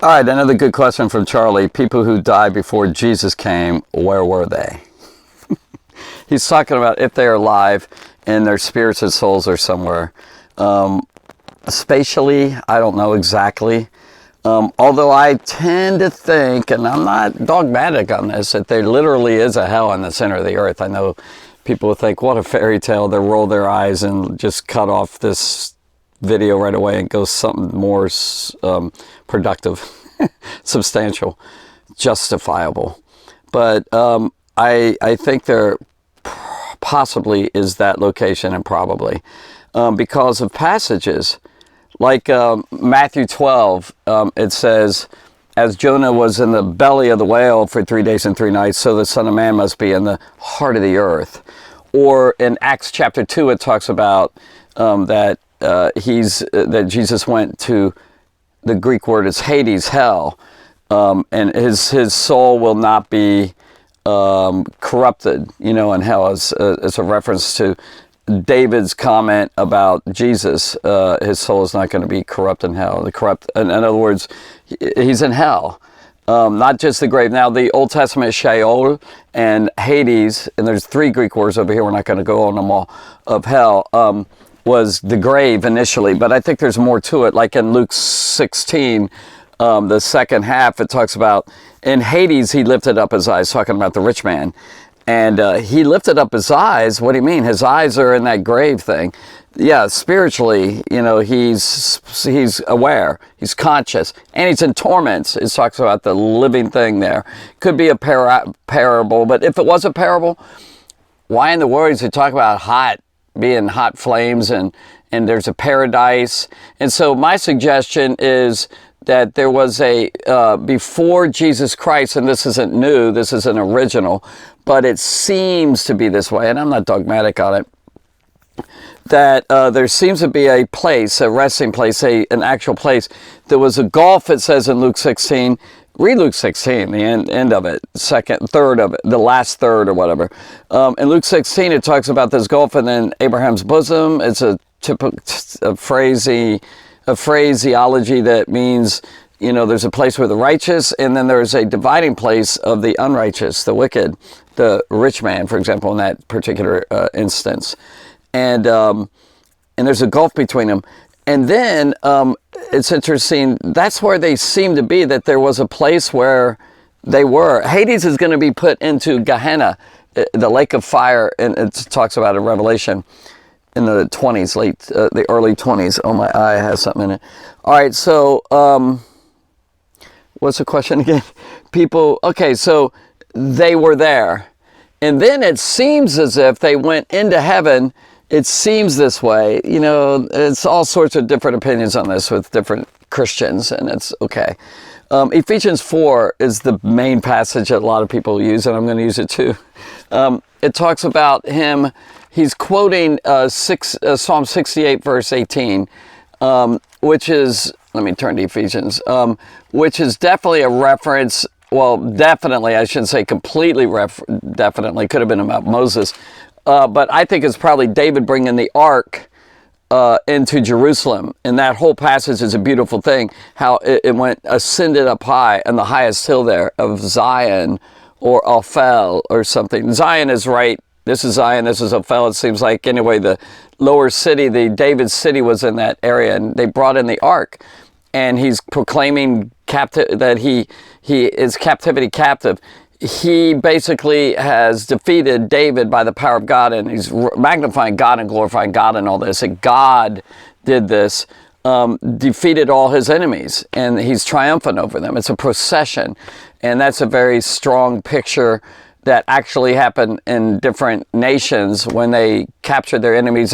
All right, another good question from Charlie. People who died before Jesus came, where were they? He's talking about if they are alive and their spirits and souls are somewhere. Spatially, I don't know exactly. Although I tend to think, and I'm not dogmatic on this, that there literally is a hell in the center of the earth. I know people will think, what a fairy tale. They'll roll their eyes and just cut off this video right away and go something more productive, substantial, justifiable. But I think there possibly is that location, and probably because of passages like Matthew 12. It says, as Jonah was in the belly of the whale for 3 days and 3 nights, so the Son of Man must be in the heart of the earth. Or in Acts chapter 2, it talks about that Jesus went to, the Greek word is Hades, hell, and his soul will not be corrupted, in hell, as a reference to David's comment about Jesus. His soul is not going to be corrupt in hell. In other words, he's in hell, not just the grave. Now, the Old Testament Sheol and Hades, and there's 3 Greek words over here, we're not going to go on them all, of hell, was the grave initially, but I think there's more to it. Like in Luke 16, the second half, it talks about, in Hades, he lifted up his eyes, talking about the rich man. And he lifted up his eyes. What do you mean? His eyes are in that grave thing. Yeah, spiritually, he's aware, he's conscious, and he's in torments. It talks about the living thing there. Could be a parable, but if it was a parable, why in the world does it talk about being hot flames, and there's a paradise? And so my suggestion is that there was before Jesus Christ, and this isn't new, this is an original, but it seems to be this way, and I'm not dogmatic on it, that there seems to be a place, a resting place, an actual place. There was a gulf, it says in Luke 16. Read Luke 16, the end of it, third of it, the last third or whatever. In Luke 16, it talks about this gulf, and then Abraham's bosom. It's a phraseology that means, there's a place where the righteous, and then there's a dividing place of the unrighteous, the wicked, the rich man, for example, in that particular instance. And there's a gulf between them. And then it's interesting, that's where they seem to be, that there was a place where they were. Hades is going to be put into Gehenna, the lake of fire, and it talks about in Revelation in the 20s, the early 20s. Oh, my eye has something in it. All right, so what's the question again? Okay, so they were there. And then it seems as if they went into heaven. It seems this way. It's all sorts of different opinions on this with different Christians, and it's okay. Ephesians 4 is the main passage that a lot of people use, and I'm going to use it too. It talks about him. He's quoting Psalm 68, verse 18, which is, let me turn to Ephesians, which is definitely a reference. Well, definitely, I shouldn't say completely, definitely, could have been about Moses. But I think it's probably David bringing the ark into Jerusalem. And that whole passage is a beautiful thing, how it went ascended up high on the highest hill there of Zion or Ophel or something. Zion is right. This is Zion, this is Ophel. It seems like, anyway, the lower city, the David's city, was in that area, and they brought in the ark. And he's proclaiming that he is captivity captive. He basically has defeated David by the power of God, and he's magnifying God and glorifying God and all this. That God did this, defeated all his enemies, and he's triumphant over them. It's a procession, and that's a very strong picture that actually happened in different nations when they captured their enemies.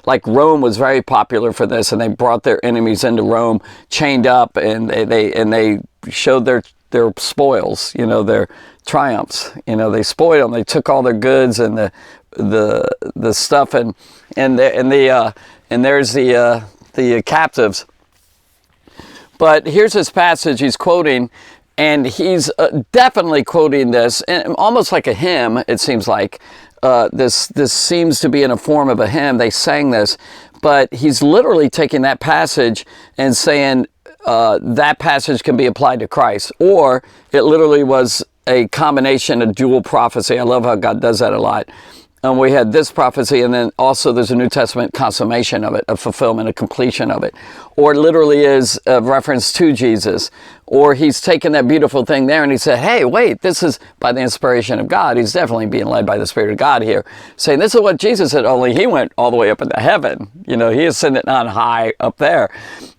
Like Rome was very popular for this, and they brought their enemies into Rome chained up, and they showed their spoils, their triumphs. They spoiled them. They took all their goods and the stuff, and there's the captives. But here's this passage he's quoting. And he's definitely quoting this, and almost like a hymn, it seems like. This seems to be in a form of a hymn. They sang this. But he's literally taking that passage and saying, that passage can be applied to Christ. Or it literally was a combination of dual prophecy. I love how God does that a lot. And we had this prophecy, and then also there's a New Testament consummation of it, a fulfillment, a completion of it. Or it literally is a reference to Jesus. Or he's taken that beautiful thing there and he said, hey, wait, this is by the inspiration of God. He's definitely being led by the Spirit of God here, saying this is what Jesus said, only he went all the way up into heaven. You know, he ascended on high up there.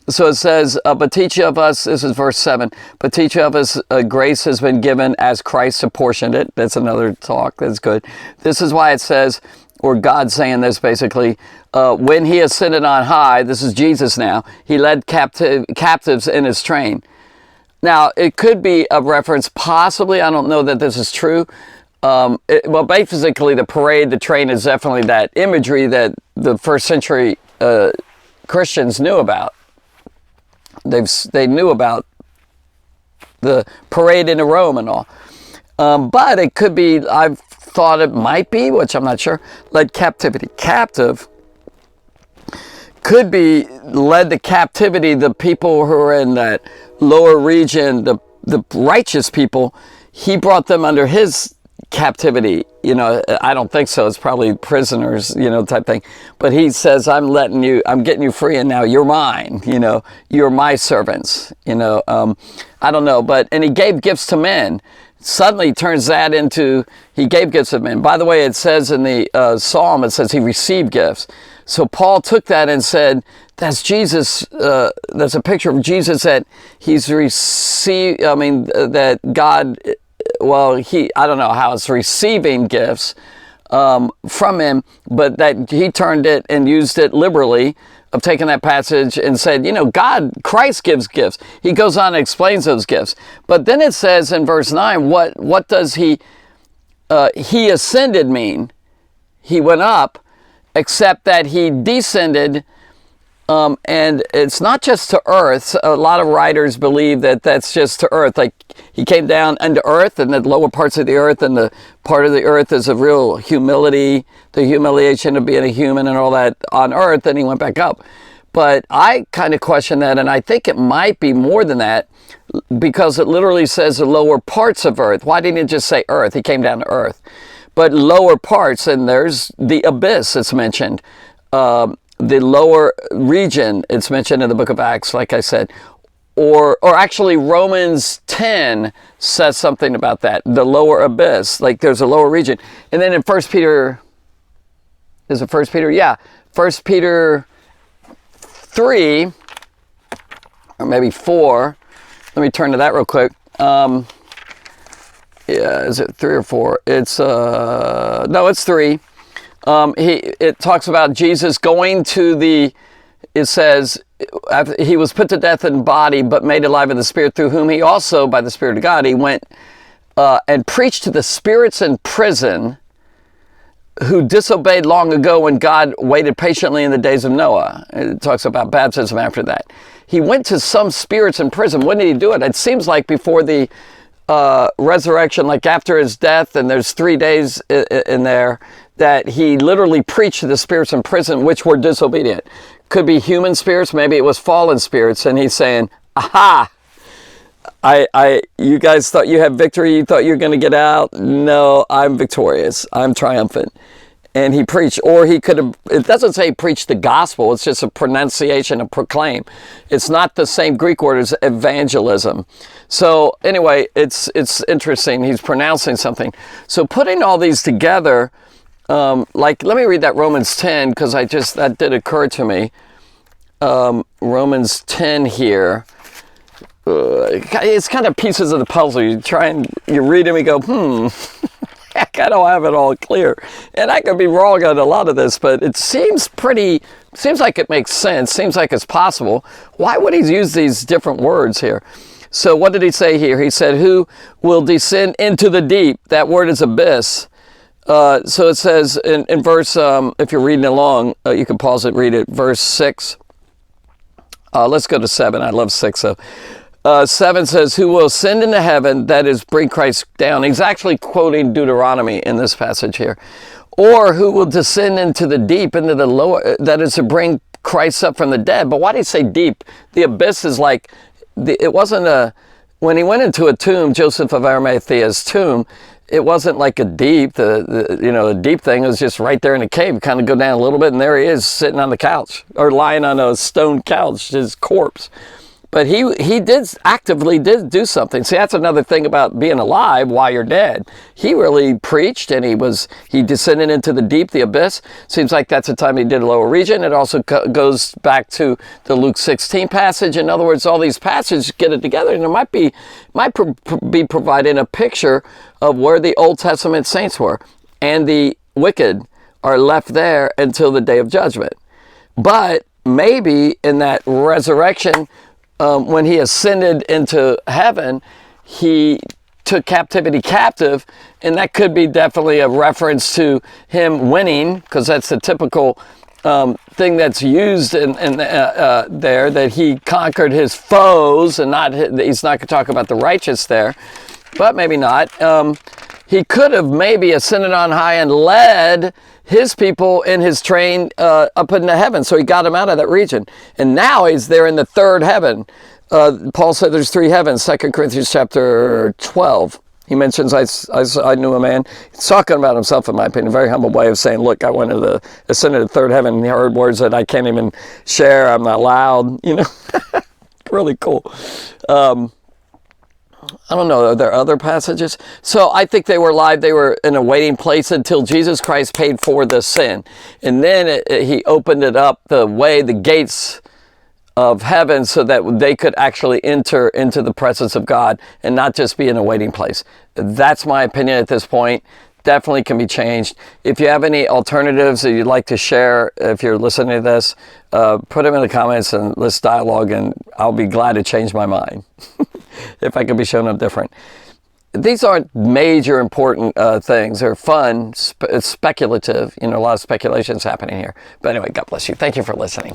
So it says, but to each of us, this is verse 7, but to each of us grace has been given as Christ apportioned it. That's another talk. That's good. This is why it says, or God's saying this basically, when he ascended on high, this is Jesus now, he led captives in his train. Now, it could be a reference, possibly, I don't know that this is true. Well, basically, the parade, the train is definitely that imagery that the first century Christians knew about. They knew about the parade into Rome and all. But it could be, I've thought it might be, which I'm not sure, led captivity. Captive could be led to captivity, the people who are in that lower region, the righteous people, he brought them under his captivity. You know, I don't think so. It's probably prisoners, you know, type thing. But he says, I'm getting you free, and now you're mine, you know, you're my servants, you know. I don't know, and he gave gifts to men. Suddenly turns that into, he gave gifts to men. By the way, it says in the Psalm, it says he received gifts. So Paul took that and said, that's Jesus, that's a picture of Jesus that he's received, that God, well, I don't know how it's receiving gifts from him, but that he turned it and used it liberally, of taking that passage and said, you know, Christ gives gifts. He goes on and explains those gifts. But then it says in verse 9, what does he ascended mean? He went up, except that he descended, and it's not just to earth. A lot of writers believe that that's just to earth. Like he came down into earth, and the lower parts of the earth, and the part of the earth is a real humility, the humiliation of being a human and all that on earth, and he went back up. But I kind of question that, and I think it might be more than that, because it literally says the lower parts of earth. Why didn't it just say earth? He came down to earth. But lower parts, and there's the abyss that's mentioned. The lower region, it's mentioned in the book of Acts, like I said. Or actually Romans 10 says something about that. The lower abyss, like there's a lower region. And then in 1 Peter, is it 1 Peter? Yeah, 1 Peter 3, or maybe 4. Let me turn to that real quick. Yeah, is it 3 or 4? It's, no, it's 3. It talks about Jesus going to it says, he was put to death in body, but made alive in the Spirit, through whom he also, by the Spirit of God, he went and preached to the spirits in prison who disobeyed long ago when God waited patiently in the days of Noah. It talks about baptism after that. He went to some spirits in prison. When did he do it? It seems like before the resurrection, like after his death, and there's 3 days in there, that he literally preached to the spirits in prison, which were disobedient. Could be human spirits, maybe it was fallen spirits, and he's saying, aha, you guys thought you had victory, you thought you were going to get out. No, I'm victorious, I'm triumphant. And he preached, or he could have, it doesn't say preach the gospel, it's just a pronunciation of proclaim. It's not the same Greek word as evangelism. So anyway, it's interesting, he's pronouncing something. So putting all these together, let me read that Romans 10, because that did occur to me. Romans 10 here. It's kind of pieces of the puzzle. You read them and you go, heck, I don't have it all clear. And I could be wrong on a lot of this, but it seems like it makes sense, seems like it's possible. Why would he use these different words here? So what did he say here? He said, who will descend into the deep? That word is abyss. So it says in verse, if you're reading along, you can pause it, read it, verse 6. Let's go to 7. I love 6. So 7 says, who will ascend into heaven, that is, bring Christ down. He's actually quoting Deuteronomy in this passage here. Or who will descend into the deep, into the lower, that is, to bring Christ up from the dead. But why do you say deep? The abyss is like, it wasn't when he went into a tomb, Joseph of Arimathea's tomb, it wasn't like a deep, a deep thing. It was just right there in the cave. Kind of go down a little bit, and there he is sitting on the couch, or lying on a stone couch, his corpse. But he did actively do something. See, that's another thing about being alive while you're dead. He really preached, and he descended into the deep, the abyss. Seems like that's the time he did a lower region. It also goes back to the Luke 16 passage. In other words, all these passages get it together, and it might be providing a picture of where the Old Testament saints were, and the wicked are left there until the day of judgment. But maybe in that resurrection, when he ascended into heaven, he took captivity captive, and that could be definitely a reference to him winning, because that's the typical thing that's used in there, that he conquered his foes, and he's not going to talk about the righteous there, but maybe not. He could have maybe ascended on high and led his people in his train up into heaven. So he got them out of that region. And now he's there in the third heaven. Paul said there's three heavens, 2 Corinthians chapter 12. He mentions, I knew a man. He's talking about himself, in my opinion, a very humble way of saying, look, I went to ascended to the third heaven, and he heard words that I can't even share. I'm not loud, Really cool. I don't know, are there other passages? So I think they were alive. They were in a waiting place until Jesus Christ paid for the sin. And then he opened it up, the gates of heaven, so that they could actually enter into the presence of God and not just be in a waiting place. That's my opinion at this point. Definitely can be changed. If you have any alternatives that you'd like to share, if you're listening to this, put them in the comments and let's dialogue, and I'll be glad to change my mind if I could be shown up different. These aren't major important things. They're fun, speculative. A lot of speculations happening here. But anyway, God bless you. Thank you for listening.